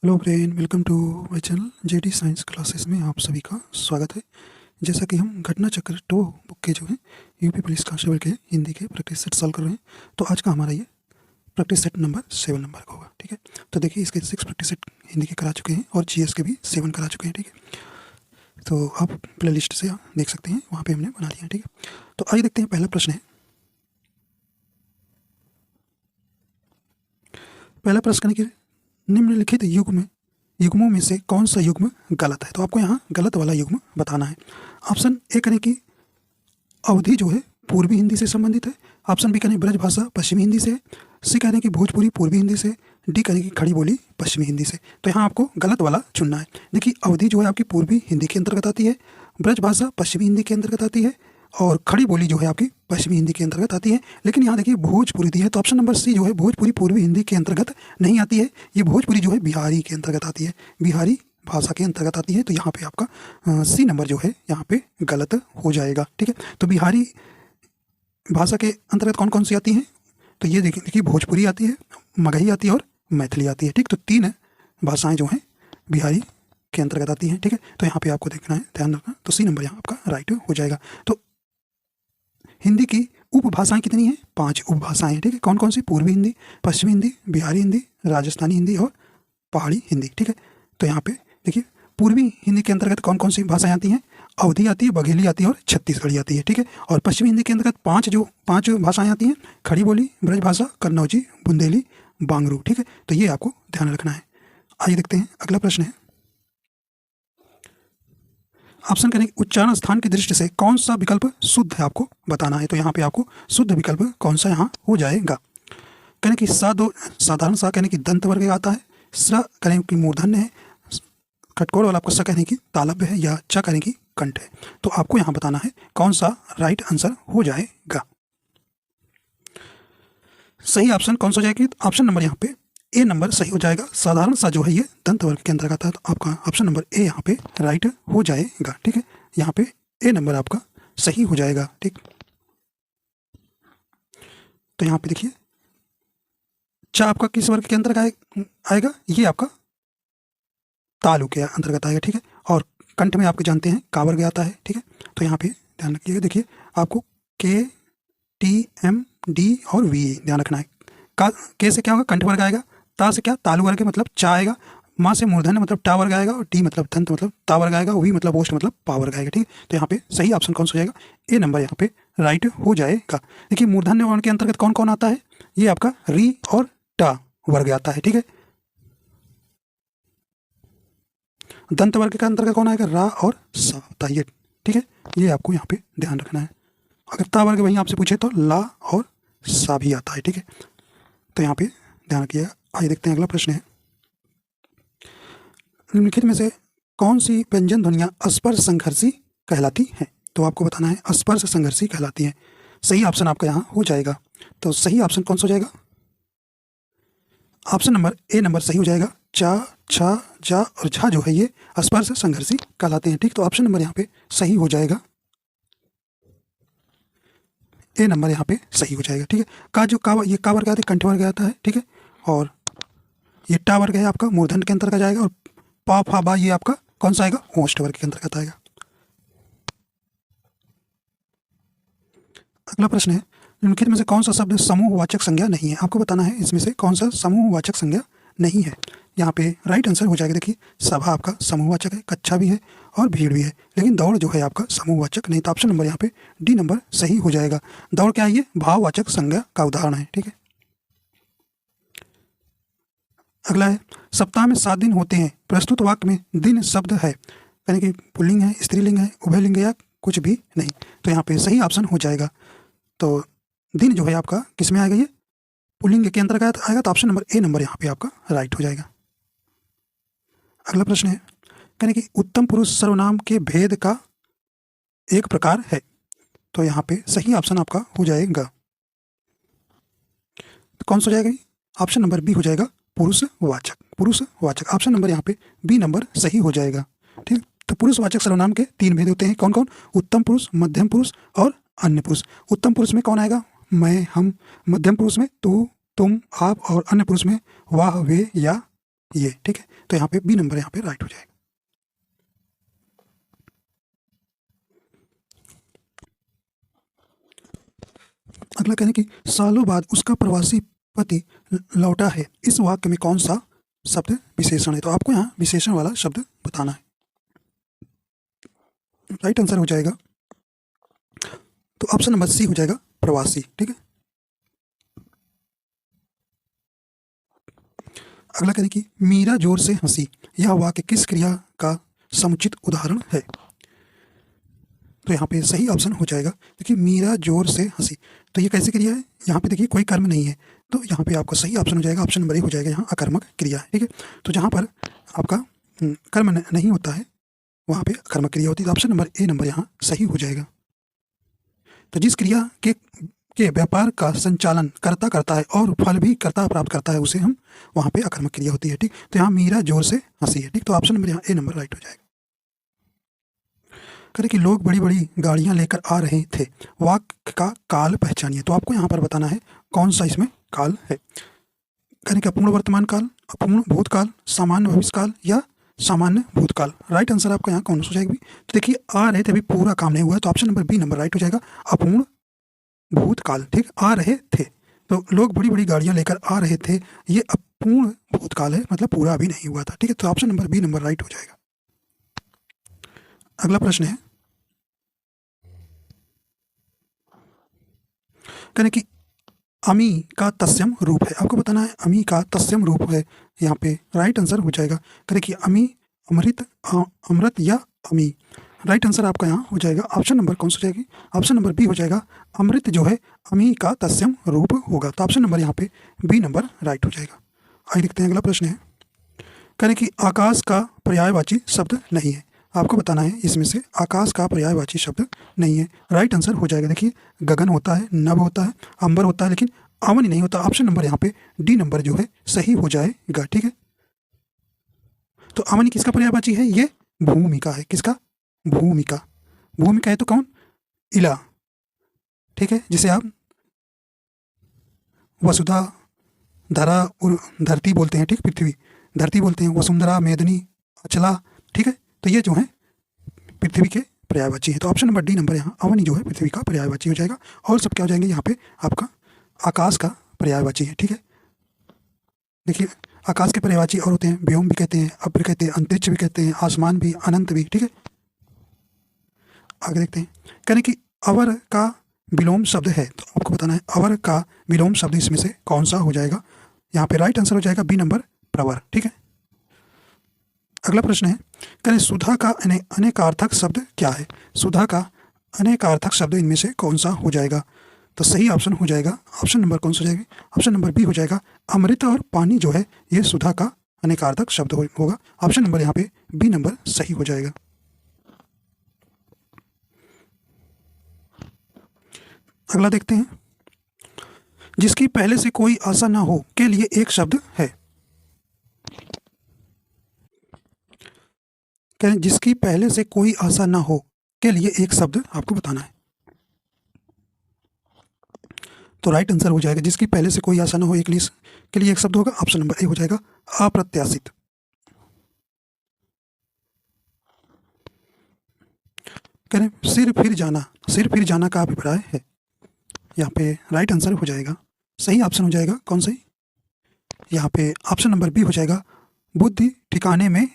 Hello friend, welcome to my channel JD science classes में आप सभी का स्वागत है। जैसा कि हम घटना चक्र 2 बुक के जो है यूपी पुलिस कांस्टेबल के हिंदी के प्रैक्टिस सेट सॉल्व कर रहे हैं। तो आज का हमारा ये प्रैक्टिस सेट नंबर 7 नंबर का होगा। ठीक है, तो देखिए इसके 6 प्रैक्टिस सेट हिंदी के करा चुके हैं और जीएस के भी 7 करा चुके हैं। ठीक है, तो आप प्ले लिस्ट से देख सकते हैं, वहाँ पर हमने बना लिया है। ठीक है, तो आइए देखते हैं। पहला प्रश्न है, पहला प्रश्न है कि निम्नलिखित युग्मों में से कौन सा युग्म गलत है। तो आपको यहाँ गलत वाला युग्म बताना है। ऑप्शन ए करें कि अवधि जो है पूर्वी हिंदी से संबंधित है। ऑप्शन बी करें ब्रज भाषा पश्चिमी हिंदी से है। सी करें कि भोजपुरी पूर्वी हिंदी से। डी करें कि खड़ी बोली पश्चिमी हिंदी से। तो यहाँ आपको गलत वाला चुनना है। देखिए अवधि जो है आपकी पूर्वी हिंदी के अंतर्गत आती है, ब्रज भाषा पश्चिमी हिंदी के अंतर्गत आती है और खड़ी बोली जो है आपकी पश्चिमी हिंदी के अंतर्गत आती है। लेकिन यहाँ देखिए भोजपुरी दी है, तो ऑप्शन नंबर सी जो है भोजपुरी पूर्वी हिंदी के अंतर्गत नहीं आती है। ये भोजपुरी जो है बिहारी के अंतर्गत आती है, बिहारी भाषा के अंतर्गत आती है। तो यहाँ पे आपका सी नंबर जो है यहाँ पे गलत हो जाएगा। ठीक है, तो बिहारी भाषा के अंतर्गत कौन कौन सी आती हैं, तो ये देखिए भोजपुरी आती है, मगही आती है और मैथिली आती है। ठीक, तो 3 भाषाएं जो हैं बिहारी के अंतर्गत आती हैं। ठीक है, तो यहाँ पे आपको देखना है, ध्यान रखना। तो सी नंबर यहाँ आपका राइट हो जाएगा। तो हिंदी की उपभाषाएं कितनी हैं? 5 उपभाषाएं। ठीक है, कौन कौन सी? पूर्वी हिंदी, पश्चिमी हिंदी, बिहारी हिंदी, राजस्थानी हिंदी और पहाड़ी हिंदी। ठीक है, तो यहाँ पे देखिए पूर्वी हिंदी के अंतर्गत कौन कौन सी भाषाएं आती हैं? अवधी आती है, बघेली आती है और छत्तीसगढ़ी आती है। ठीक है, और पश्चिमी हिंदी के अंतर्गत 5 भाषाएं आती हैं, खड़ी बोली, ब्रजभाषा, कन्नौजी, बुंदेली, बांगरू। ठीक है, तो ये आपको ध्यान रखना है। आइए देखते हैं अगला प्रश्न है। ऑप्शन करेंगे उच्चारण स्थान की दृष्टि से कौन सा विकल्प शुद्ध है, आपको बताना है। तो यहाँ पे आपको शुद्ध विकल्प कौन सा यहाँ हो जाएगा। कहने की सा दो साधारण सा कहने की दंत वर्ग आता है, स कहने की मूर्धन्य है, कटकोर वाला आपका स कहने की तालव्य है या च कहने की कंठ है। तो आपको यहाँ बताना है कौन सा राइट आंसर हो जाएगा। सही ऑप्शन कौन सा हो जाएगी? ऑप्शन नंबर यहाँ पे ए नंबर सही हो जाएगा। साधारण सा जो है ये दंत वर्ग के अंतर्गत है, तो आपका ऑप्शन नंबर ए यहाँ पे राइट हो जाएगा। ठीक है, यहाँ पे ए नंबर आपका सही हो जाएगा। ठीक, तो यहाँ पे देखिए चा आपका किस वर्ग के अंतर्गत आएगा? ये आपका तालु के अंतर्गत आएगा। ठीक है, और कंठ में आपके जानते हैं का वर्ग आता है। ठीक है, तो यहाँ पे ध्यान रखिएगा। देखिए आपको के टी एम डी और वी ध्यान रखना है। का के से क्या होगा? कंठ वर्ग आएगा। ता से क्या? तालु वर्ग मतलब चा आएगा। माँ से मूर्धन्य मतलब टा वर्ग आएगा और टी मतलब दंत मतलब ता वर्ग आएगा। वी मतलब ओष्ठ मतलब पा वर्ग आएगा। ठीक है, तो यहाँ पे सही ऑप्शन कौन सा हो जाएगा? ए नंबर यहाँ पे राइट हो जाएगा। देखिए मूर्धन्य वर्ण के अंतर्गत कौन कौन आता है? ये आपका री और टा वर्ग आता है। ठीक है, दंत वर्ग के अंतर्गत कौन आएगा? रा और सा होता है ये। ठीक है, ये आपको यहाँ पे ध्यान रखना है। अगर ता वर्ग वहीं आपसे पूछे तो ला और सा भी आता है। ठीक है, तो यहाँ पे ध्यान रखिएगा। आइए देखते हैं अगला प्रश्न है। निम्नलिखित में से कौन सी व्यंजन ध्वनियाँ स्पर्श संघर्षी कहलाती हैं? तो आपको बताना है स्पर्श संघर्षी कहलाती हैं। सही ऑप्शन आपका यहाँ हो जाएगा। तो सही ऑप्शन कौन सा हो जाएगा? ऑप्शन नंबर ए नंबर सही हो जाएगा। चा, छा, जा और झा जो है ये स्पर्श संघर्षी कहलाते हैं। ठीक, तो ऑप्शन नंबर यहाँ पे सही हो जाएगा। ए नंबर यहाँ पे सही हो जाएगा। ठीक है, का जो का ये का वर्ग आता है, कंठ वर्ग आता है। ठीक है, और ये टा वर्ग है आपका मूर्धन्य के अंतर्गत जाएगा और पा फा बा ये आपका कौन सा आएगा? ओष्ठ वर्ग के अंतर्गत आएगा। अगला प्रश्न है, निम्नलिखित में से कौन सा शब्द समूहवाचक संज्ञा नहीं है? आपको बताना है इसमें से कौन सा समूहवाचक संज्ञा नहीं है। यहाँ पे राइट आंसर हो जाएगा। देखिए सभा आपका समूहवाचक है, कक्षा भी है और भीड़ भी है, लेकिन दौड़ जो है आपका समूहवाचक नहीं। तो ऑप्शन नंबर यहाँ पे डी नंबर सही हो जाएगा। दौड़ क्या है? ये भाववाचक संज्ञा का उदाहरण है। ठीक है, अगला है, सप्ताह में 7 दिन होते हैं, प्रस्तुत वाक्य में दिन शब्द है, यानी कि पुल्लिंग है, स्त्रीलिंग है, उभयलिंग है या कुछ भी नहीं। तो यहाँ पे सही ऑप्शन हो जाएगा। तो दिन जो है आपका किस में आएगा? ये पुल्लिंग के अंतर्गत आएगा। तो ऑप्शन नंबर ए नंबर यहाँ पे आपका राइट हो जाएगा। अगला प्रश्न है, यानी कि उत्तम पुरुष सर्वनाम के भेद का एक प्रकार है। तो यहाँ पे सही ऑप्शन आपका हो जाएगा। तो कौन सा हो जाएगा? ऑप्शन नंबर बी हो जाएगा, पुरुषवाचक। पुरुषवाचक ऑप्शन नंबर यहाँ पे बी नंबर सही हो जाएगा। ठीक, तो पुरुषवाचक सर्वनाम के 3 भेद होते हैं। कौन कौन? उत्तम पुरुष, मध्यम पुरुष और अन्य पुरुष। उत्तम पुरुष में कौन आएगा? मैं, हम। मध्यम पुरुष में तू, तुम, आप और अन्य पुरुष में वह, वे या ये, ठीक है। तो यहाँ पे बी नंबर यहाँ पे राइट हो जाएगा। अगला कहें कि सालों बाद उसका प्रवासी पति लौटा है, इस वाक्य में कौन सा शब्द विशेषण है? तो आपको यहाँ विशेषण वाला शब्द बताना है। राइट आंसर हो जाएगा, तो ऑप्शन नंबर सी हो जाएगा, प्रवासी, ठीक है। अगला करें कि मीरा जोर से हंसी, यह वाक्य किस क्रिया का समुचित उदाहरण है? तो यहाँ पे सही ऑप्शन हो जाएगा, देखिए मीरा जोर से हंसी, तो ये कैसी क्रिया है? यहाँ पे देखिए कोई कर्म नहीं है, तो यहाँ पे आपका सही ऑप्शन हो जाएगा, ऑप्शन नंबर ए हो जाएगा, यहाँ अकर्मक क्रिया है, ठीक है। तो जहाँ पर आपका कर्म नहीं होता है वहाँ पे अकर्मक क्रिया होती है, तो ऑप्शन नंबर ए नंबर यहाँ सही हो जाएगा। तो जिस क्रिया के व्यापार का संचालन करता करता है और फल भी करता प्राप्त करता है, उसे हम वहाँ पे अकर्मक क्रिया होती है, ठीक। तो यहाँ मीरा जोर से हंसी है, ठीक। तो ऑप्शन नंबर यहाँ ए नंबर राइट हो जाएगा। करें कि लोग बड़ी बड़ी गाड़ियां लेकर आ रहे थे, वाक्य का काल पहचानिए। तो आपको यहाँ पर बताना है कौन सा इसमें काल है। करें कि अपूर्ण वर्तमान काल, अपूर्ण भूतकाल, सामान्य भविष्य काल या सामान्य भूतकाल। राइट आंसर आपका यहाँ कौन सा हो जाएगा? तो देखिए आ रहे थे, अभी पूरा काम नहीं हुआ है, तो option number B number right हो जाएगा, अपूर्ण भूतकाल, ठीक। आ रहे थे, तो लोग बड़ी बड़ी गाड़ियां लेकर आ रहे थे, ये अपूर्ण भूतकाल है, मतलब पूरा अभी नहीं हुआ था, ठीक है। तो option number B number right हो जाएगा। अगला प्रश्न है, कहने कि अमी का तस्यम रूप है। आपको बताना है अमी का तस्यम रूप है, यहाँ पे राइट आंसर हो जाएगा। कहने कि अमी, अमृत, अमृत या अमी। राइट आंसर आपका यहाँ हो जाएगा, ऑप्शन नंबर कौन सा हो जाएगी? ऑप्शन नंबर बी हो जाएगा, अमृत जो है अमी का तस्यम रूप होगा। तो ऑप्शन नंबर यहाँ पे बी नंबर राइट हो जाएगा। आइए देखते हैं अगला प्रश्न है, कहने कि आकाश का पर्यायवाची शब्द नहीं है। आपको बताना है इसमें से आकाश का पर्यायवाची शब्द नहीं है। राइट आंसर हो जाएगा, देखिए गगन होता है, नभ होता है, अंबर होता है, लेकिन अवन नहीं होता। ऑप्शन नंबर यहाँ पे डी नंबर जो है सही हो जाएगा, ठीक है। तो अवन किसका पर्यायवाची है? ये भूमिका है। किसका? भूमिका। भूमिका है तो कौन? इला, ठीक है, जिसे आप वसुधा, धरा और धरती बोलते हैं, ठीक। पृथ्वी धरती बोलते हैं, वसुंधरा, मेदिनी, अचला, ठीक है। तो ये जो है पृथ्वी के पर्यायवाची है। तो ऑप्शन नंबर डी नंबर यहाँ अवनी जो है पृथ्वी का पर्यायवाची हो जाएगा। और सब क्या हो जाएंगे यहाँ पे? आपका आकाश का पर्यायवाची है, ठीक है। देखिए आकाश के पर्यायवाची और होते हैं, व्योम भी कहते हैं, अब्र कहते हैं, अंतरिक्ष भी कहते हैं, आसमान भी, अनंत भी, ठीक है। आगे देखते हैं, कहने कि अवर का विलोम शब्द है, तो आपको बताना है अवर का विलोम शब्द इसमें से कौन सा हो जाएगा? यहाँ पे राइट आंसर हो जाएगा बी नंबर, प्रवर, ठीक है। अगला प्रश्न है, कहने सुधा का अनेकार्थक शब्द क्या है? सुधा का अनेकार्थक शब्द इनमें से कौन सा हो जाएगा? तो सही ऑप्शन हो जाएगा, ऑप्शन नंबर कौन सा हो जाएगा? ऑप्शन नंबर बी हो जाएगा, अमृत और पानी जो है ये सुधा का अनेकार्थक शब्द होगा। ऑप्शन नंबर यहाँ पे बी नंबर सही हो जाएगा। अगला देखते हैं, जिसकी पहले से कोई आशा ना हो के लिए एक शब्द है। जिसकी पहले से कोई आशा ना हो के लिए एक शब्द आपको बताना है। तो राइट आंसर हो जाएगा, जिसकी पहले से कोई आशा ना हो के लिए एक शब्द होगा, ऑप्शन नंबर ए हो जाएगा, अप्रत्याशित। कह रहे सिर फिर जाना, सिर फिर जाना का अभिप्राय है, यहाँ पे राइट आंसर हो जाएगा, सही ऑप्शन हो जाएगा कौन सही? यहाँ पे ऑप्शन नंबर बी हो जाएगा, बुद्धि ठिकाने में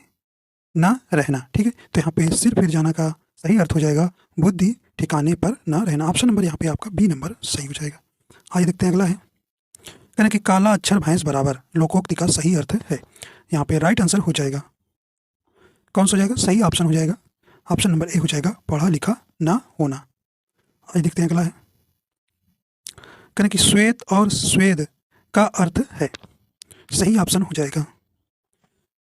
ना रहना, ठीक है। तो यहाँ पे सिर फिर जाना का सही अर्थ हो जाएगा बुद्धि ठिकाने पर ना रहना। ऑप्शन नंबर यहाँ पे आपका बी नंबर सही हो जाएगा। आइए देखते हैं अगला है, कहना कि काला अक्षर भैंस बराबर लोकोक्ति का सही अर्थ है। यहाँ पे राइट आंसर हो जाएगा कौन सा हो जाएगा? सही ऑप्शन हो जाएगा, ऑप्शन नंबर ए हो जाएगा, पढ़ा लिखा ना होना। आइए देखते हैं अगला है, कहना कि श्वेत और स्वेद का अर्थ है, सही ऑप्शन हो जाएगा।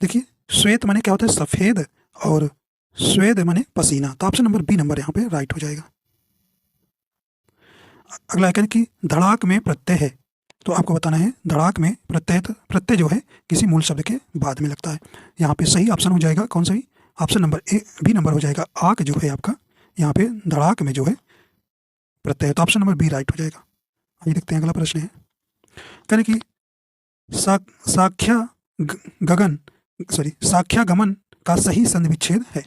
देखिए श्वेत माने क्या होता है? सफेद, और स्वेद माने पसीना। तो ऑप्शन नंबर बी नंबर यहाँ पे राइट हो जाएगा। अगला है कि धड़ाक में प्रत्यय है, तो आपको बताना है धड़ाक में प्रत्यय जो है किसी मूल शब्द के बाद में लगता है। यहाँ पे सही ऑप्शन हो जाएगा कौन सही? Option number A B number हो जाएगा, आक जो है आपका यहाँ पे धड़ाक में जो है प्रत्यय, तो ऑप्शन नंबर बी राइट हो जाएगा। आइए देखते हैं अगला प्रश्न है, कहने कि साख्या गगन सॉरी साख्यागमन का सही संधि विच्छेद है।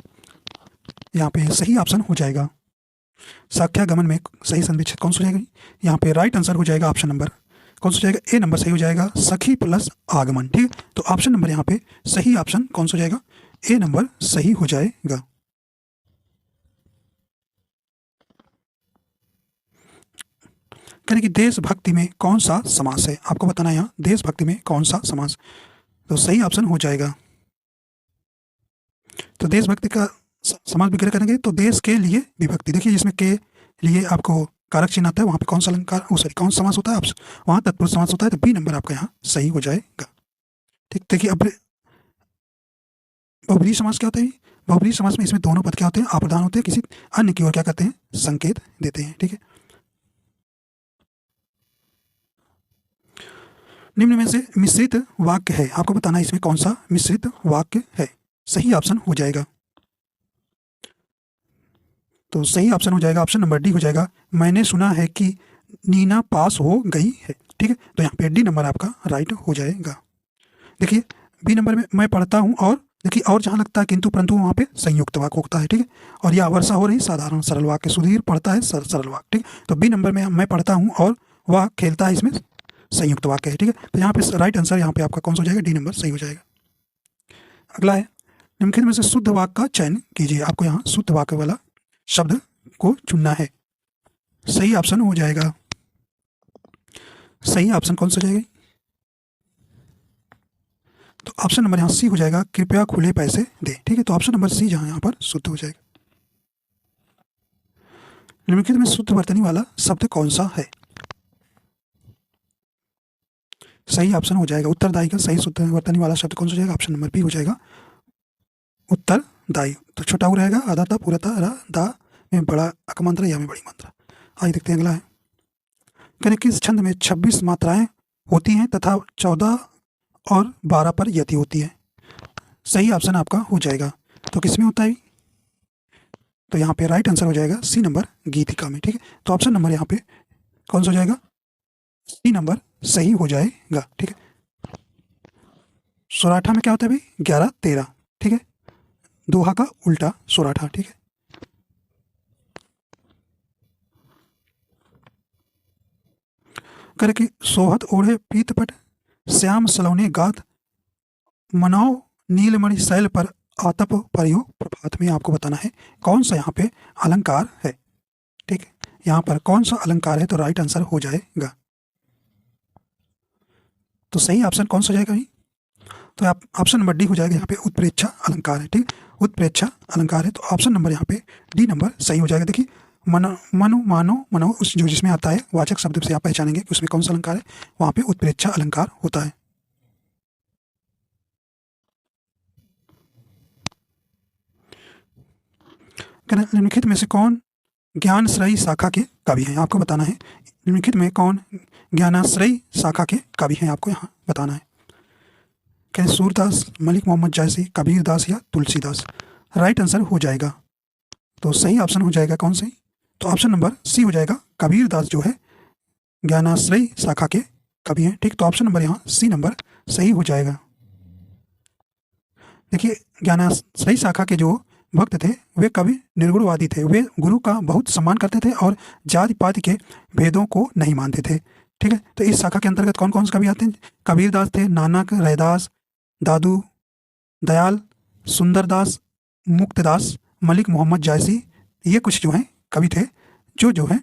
यहाँ पे सही ऑप्शन हो जाएगा साख्यागमन में सही संधि विच्छेद कौन सा हो जाएगा? यहाँ पे राइट आंसर हो जाएगा ऑप्शन नंबर कौन सा हो जाएगा? ए नंबर सही हो जाएगा, सखी प्लस आगमन। ठीक है, तो ऑप्शन नंबर यहाँ पे सही ऑप्शन कौन सा हो जाएगा? ए नंबर सही हो जाएगा। कहने कि देशभक्ति में कौन सा समास है? आपको बताना है यहाँ देशभक्ति में कौन सा समास, तो सही ऑप्शन हो जाएगा। तो देशभक्ति का समास विग्रह करेंगे तो देश के लिए विभक्ति, देखिए जिसमें के लिए आपको कारक चिन्ह आता है वहाँ पे कौन सा अलंकार सॉरी कौन सा समास होता है? वहाँ तत्पुरुष समास होता है, तो बी नंबर आपका यहाँ सही हो जाएगा। ठीक, देखिए अब बहुब्रीहि समास क्या होता है? बहुब्रीहि समास में इसमें दोनों पद क्या होते हैं? अप्रधान होते हैं, किसी अन्य की ओर क्या करते हैं? संकेत देते हैं। ठीक है, निम्न में से मिश्रित वाक्य है, आपको बताना है इसमें कौन सा मिश्रित वाक्य है? सही ऑप्शन हो जाएगा, तो सही ऑप्शन हो जाएगा ऑप्शन नंबर डी हो जाएगा, मैंने सुना है कि नीना पास हो गई है। ठीक है, तो यहाँ पे डी नंबर आपका राइट हो जाएगा। देखिए बी नंबर में मैं पढ़ता हूँ और देखिए और जहाँ लगता है किंतु परंतु वहाँ पे संयुक्त वाक्य होता है। ठीक है, और यह वर्षा हो रही साधारण सरल वाक्य, सुधीर पढ़ता है सरल वाक्य। ठीक, तो बी नंबर में मैं पढ़ता हूँ और वह खेलता है, इसमें संयुक्त वाक्य है। ठीक है, तो यहाँ पे राइट आंसर यहाँ पे आपका कौन सा हो जाएगा? डी नंबर सही हो जाएगा। अगला है निम्नलिखित में से शुद्ध वाक्य का चयन कीजिए, आपको यहाँ शुद्ध वाक्य वाला शब्द को चुनना है। सही ऑप्शन हो जाएगा, सही ऑप्शन कौन सा हो जाएगा? तो ऑप्शन नंबर यहाँ सी हो जाएगा, कृपया खुले पैसे दे। ठीक है, तो ऑप्शन नंबर सी जहाँ यहाँ पर शुद्ध हो जाएगा। निम्नलिखित में शुद्ध वर्तनी वाला शब्द कौन सा है? सही ऑप्शन हो जाएगा उत्तरदायी का सही शुद्ध वर्तनी वाला शब्द कौन सा हो जाएगा? ऑप्शन नंबर बी हो जाएगा उत्तरदायी। तो छोटा उ रहेगा, आधा था पूरा था, दा में बड़ा अकमांत्रा या में बड़ी मात्रा। आइए देखते हैं अगला है, कहने किस छंद में 26 मात्राएं होती हैं तथा 14 और 12 पर यति होती है? सही ऑप्शन आपका हो जाएगा, तो किसमें होता है? तो यहाँ पे राइट आंसर हो जाएगा सी नंबर गीतिका में। ठीक है, तो ऑप्शन नंबर यहाँ पे कौन सा हो जाएगा? सी नंबर सही हो जाएगा। ठीक है, सोराठा में क्या होता है भाई? 11 13। ठीक है, दोहा का उल्टा सोराठा। ठीक है, करके सोहत ओढ़े पीतपट श्याम सलोने गात मनाओ नीलमणि शैल पर आतप परियो प्रभात में, आपको बताना है कौन सा यहाँ पे अलंकार है। ठीक है, यहाँ पर कौन सा अलंकार है? तो राइट आंसर हो जाएगा, तो सही ऑप्शन कौन सा हो जाएगा भाई? तो आप ऑप्शन नंबर डी हो जाएगा, यहाँ पे उत्प्रेक्षा अलंकार है। ठीक, उत्प्रेक्षा अलंकार है, तो ऑप्शन नंबर यहाँ पे डी नंबर सही हो जाएगा। देखिए मनो मनो मानो मनो उस जो जिसमें आता है वाचक शब्द से आप पहचानेंगे कि उसमें कौन सा अलंकार है, वहाँ पे उत्प्रेक्षा अलंकार होता है। निम्नलिखित में से कौन ज्ञानश्रयी शाखा के कवि हैं? आपको बताना है निम्नलिखित में कौन ज्ञानाश्रयी शाखा के कवि हैं, आपको यहाँ बताना है। क्या सूरदास, मलिक मोहम्मद जायसी, कबीर दास या तुलसीदास? राइट आंसर हो जाएगा, तो सही ऑप्शन हो जाएगा कौन सी? तो ऑप्शन नंबर सी हो जाएगा, कबीर दास जो है ज्ञानाश्रयी शाखा के कवि हैं। ठीक, तो ऑप्शन नंबर यहाँ सी नंबर सही हो जाएगा। देखिए ज्ञानाश्रयी शाखा के जो भक्त थे वे कवि निर्गुणवादी थे, वे गुरु का बहुत सम्मान करते थे और जाति पाति के भेदों को नहीं मानते थे। ठीक है, तो इस शाखा के अंतर्गत कौन कौन से कवि आते हैं? कबीर दास थे, नानक, रैदास, दादू दयाल, सुंदरदास, मुक्तदास, मलिक मोहम्मद जायसी, ये कुछ जो हैं कवि थे जो हैं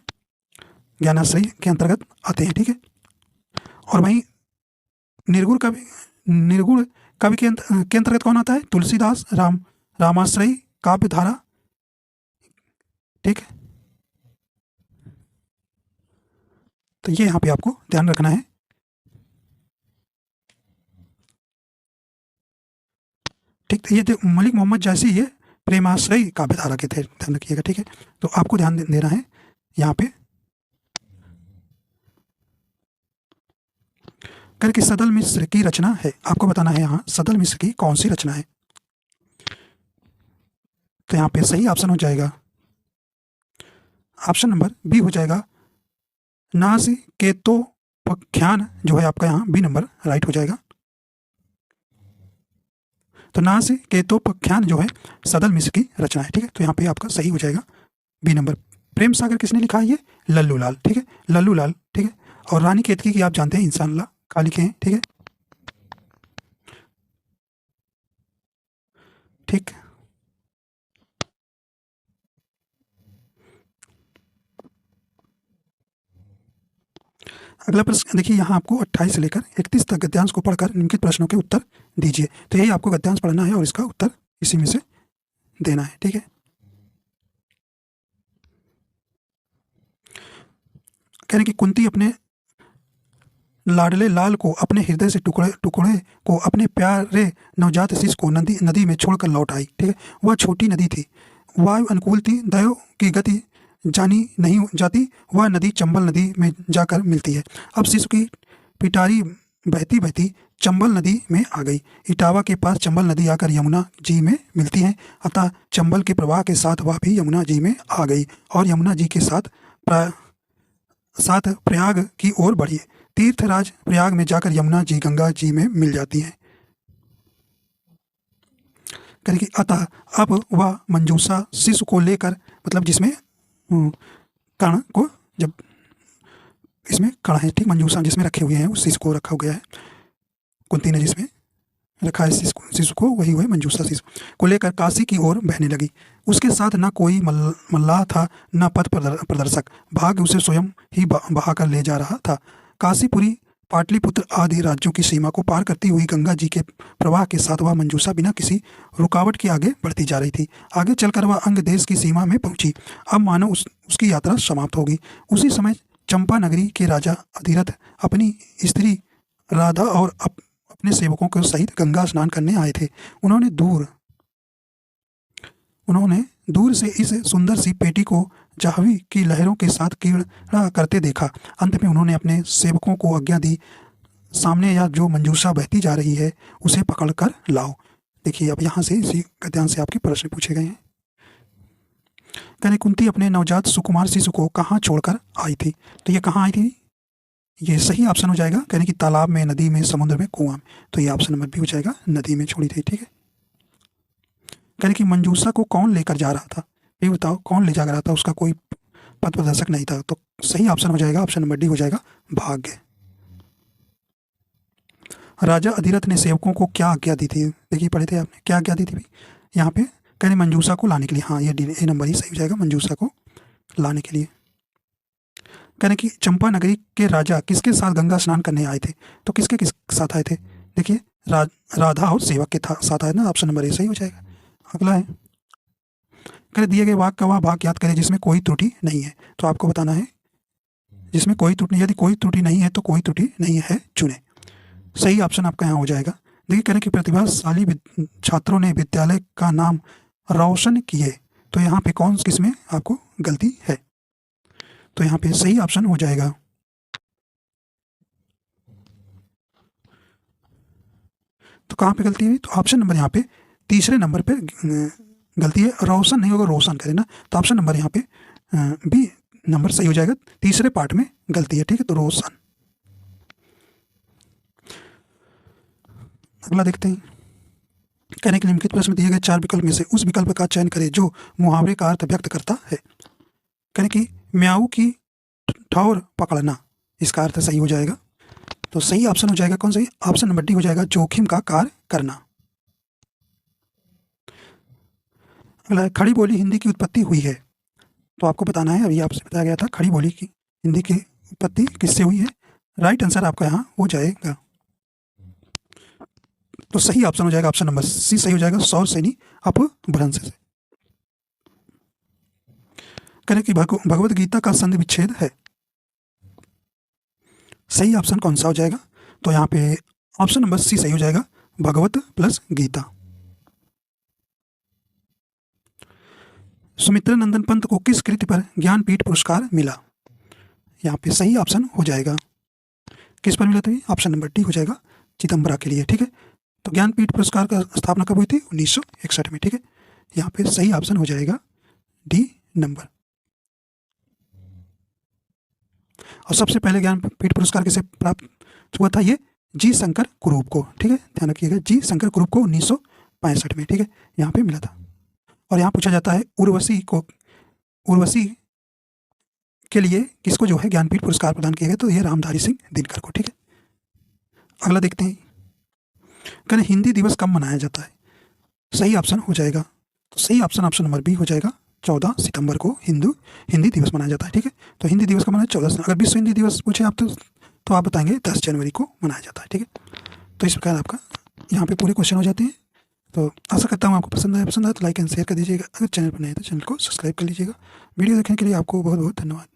ज्ञानाश्रयी के अंतर्गत आते हैं। ठीक है, और वहीं निर्गुण कवि के अंतर्गत कौन आता है? तुलसीदास, रामाश्रयी, काव्यधारा। ठीक है, तो ये यहाँ पे आपको ध्यान रखना है। ठीक, तो ये मलिक मोहम्मद जायसी ये प्रेमाश्रयी काव्यधारा के थे, ध्यान रखिएगा। ठीक है, तो आपको ध्यान देना है यहाँ पे। करके सदल मिश्र की रचना है, आपको बताना है यहाँ सदल मिश्र की कौन सी रचना है? तो यहाँ पे सही ऑप्शन हो जाएगा ऑप्शन नंबर बी हो जाएगा, नास के तो पख्यान जो है आपका यहाँ बी नंबर राइट हो जाएगा। तो नासिकेतोपाख्यान जो है सदल मिश्र की रचना है, ठीक है। तो यहाँ पे आपका सही हो जाएगा बी नंबर। प्रेम सागर किसने लिखा है? ये लल्लू लाल, ठीक है, लल्लू लाल, ठीक है। और रानी केतकी की आप जानते हैं इंसान का लिखे हैं, ठीक है, ठीक। अगला प्रश्न देखिए, यहाँ आपको 28 से लेकर 31 तक गद्यांश को पढ़कर निम्नलिखित प्रश्नों के उत्तर दीजिए। तो यही आपको गद्यांश पढ़ना है और इसका उत्तर इसी में से देना है, ठीक है। कह रहे कि कुंती अपने लाडले लाल को अपने हृदय से टुकड़े टुकड़े को अपने प्यारे नवजात शिशु को नदी में छोड़कर लौट आई, ठीक है। वह छोटी नदी थी, वायु अनुकूल थी, दयो की गति जानी नहीं जाती, वह नदी चंबल नदी में जाकर मिलती है। अब शिशु की पिटारी बहती बहती चंबल नदी में आ गई। इटावा के पास चंबल नदी आकर यमुना जी में मिलती है, अतः चंबल के प्रवाह के साथ वह भी यमुना जी में आ गई और यमुना जी के साथ प्रयाग की ओर बढ़ी। तीर्थराज प्रयाग में जाकर यमुना जी गंगा जी में मिल जाती है। करेंगे अतः अब वह मंजूषा शिशु को लेकर, मतलब जिसमें कर्ण को, जब इसमें कर्ण है, ठीक, मंजूषा जिसमें रखे हुए हैं उस शिशु को रखा गया है, कुंती ने जिसमें रखा है शिशु को, वही हुए मंजूषा शिशु को लेकर काशी की ओर बहने लगी। उसके साथ न कोई मल्लाह था न पथ प्रदर्शक, भाग्य उसे स्वयं ही बहाकर ले जा रहा था। काशीपुरी पाटलिपुत्र आदि राज्यों की सीमा को पार करती हुई गंगा जी के प्रवाह के साथ वह मंजूषा बिना किसी रुकावट के आगे बढ़ती जा रही थी। आगे चलकर वह अंग देश की सीमा में पहुंची। अब मानो उसकी यात्रा समाप्त होगी। उसी समय चंपा नगरी के राजा अधिरथ अपनी स्त्री राधा और अपने सेवकों के सहित गंगा स्नान करने आए थे। उन्होंने दूर से इस सुंदर सी पेटी को जाह्नवी की लहरों के साथ क्रीड़ा करते देखा। अंत में उन्होंने अपने सेवकों को आज्ञा दी, सामने या जो मंजूषा बहती जा रही है उसे पकड़कर लाओ। देखिए अब यहाँ से इसी गद्यांश से आपके प्रश्न पूछे गए हैं। कहने कुंती अपने नवजात सुकुमार शिशु को कहाँ छोड़कर आई थी? तो ये कहाँ आई थी? ये सही ऑप्शन हो जाएगा, कहने की तालाब में, नदी में, समुद्र में, कुआं में। तो ये ऑप्शन नंबर भी हो जाएगा, नदी में छोड़ी थी, ठीक है। कहने की मंजूषा को कौन लेकर जा रहा था? ये बताओ कौन ले जा रहा था? उसका कोई पथ प्रदर्शक नहीं था। तो सही ऑप्शन हो जाएगा, ऑप्शन नंबर डी हो जाएगा, भाग्य। राजा अधिरथ ने सेवकों को क्या आज्ञा दी थी? देखिए पढ़े थे आपने, क्या आज्ञा दी थी यहाँ पे? कहने मंजूषा को लाने के लिए, हाँ ये डी ए नंबर ही सही हो जाएगा, मंजूषा को लाने के लिए। कहने की चंपा नगरी के राजा किसके साथ गंगा स्नान करने आए थे? तो किसके साथ आए थे? देखिए राधा और सेवक के साथ आए ना, ऑप्शन नंबर ए सही हो जाएगा। अगला है, कहते दिए गए वाक्य का वह भाग याद करें जिसमें कोई त्रुटि नहीं है। तो आपको बताना है जिसमें कोई त्रुटि नहीं, यदि कोई त्रुटि नहीं है तो कोई त्रुटि नहीं है चुने। सही ऑप्शन आपका यहाँ हो जाएगा। देखिए करें कि प्रतिभाशाली छात्रों ने विद्यालय का नाम रोशन किए। तो यहाँ पे कौन किसमें आपको गलती है? तो यहाँ पे सही ऑप्शन हो जाएगा, तो कहाँ पे गलती है? तो ऑप्शन नंबर यहाँ पे तीसरे नंबर पे गलती है। रोशन नहीं होगा, रोशन करें ना, तो ऑप्शन नंबर यहाँ पे बी नंबर सही हो जाएगा, तीसरे पार्ट में गलती है, ठीक है, तो रोशन। अगला देखते हैं, कहने के निम्नलिखित प्रश्न दिए गए 4 विकल्प में से उस विकल्प का चयन करें जो मुहावरे का अर्थ व्यक्त करता है। कहने की म्याऊ की ठौर पकड़ना, इसका अर्थ सही हो जाएगा। तो सही ऑप्शन हो जाएगा कौन सही? ऑप्शन नंबर डी हो जाएगा, जोखिम का कार्य करना। अगला खड़ी बोली हिंदी की उत्पत्ति हुई है। तो आपको बताना है, अभी आपसे बताया गया था खड़ी बोली की हिंदी की उत्पत्ति किससे हुई है। राइट आंसर आपका यहाँ हो जाएगा, तो सही ऑप्शन हो जाएगा, ऑप्शन नंबर सी सही हो जाएगा, सौर सैनी अपभ्रंश से। करें कि भगवत गीता का संधि विच्छेद है। सही ऑप्शन कौन सा हो जाएगा? तो यहाँ पे ऑप्शन नंबर सी सही हो जाएगा, भगवत प्लस गीता। सुमित्रा नंदन पंत को किस कृति पर ज्ञानपीठ पुरस्कार मिला? यहाँ पे सही ऑप्शन हो जाएगा, किस पर मिला था? ऑप्शन नंबर डी हो जाएगा, चिदम्बरा के लिए, ठीक है। तो ज्ञानपीठ पुरस्कार का स्थापना कब हुई थी? 1961 में, ठीक है। यहाँ पे सही ऑप्शन हो जाएगा डी नंबर। और सबसे पहले ज्ञानपीठ पुरस्कार किसे प्राप्त हुआ था? ये जी शंकर कुरूप को, ठीक है, ध्यान रखिएगा, जी शंकर कुरूप को 1965 में, ठीक है, यहाँ पे मिला था। और यहाँ पूछा जाता है उर्वशी के लिए किसको जो है ज्ञानपीठ पुरस्कार प्रदान किया गया, तो ये रामधारी सिंह दिनकर को, ठीक है। अगला देखते हैं, कहते हिंदी दिवस कब मनाया जाता है? सही ऑप्शन हो जाएगा, तो सही ऑप्शन ऑप्शन नंबर बी हो जाएगा, 14 सितंबर को हिंदी दिवस मनाया जाता है, ठीक है। तो हिंदी दिवस का मनाया 14। अगर विश्व हिंदी दिवस पूछे आप तो आप बताएंगे 10 जनवरी को मनाया जाता है, ठीक है। तो इस प्रकार आपका यहाँ पे पूरे क्वेश्चन हो जाते हैं। तो आशा करता हूँ आपको पसंद आया तो लाइक एंड शेयर कर दीजिएगा। अगर चैनल पर नए हैं तो चैनल को सब्सक्राइब कर लीजिएगा। वीडियो देखने के लिए आपको बहुत बहुत धन्यवाद।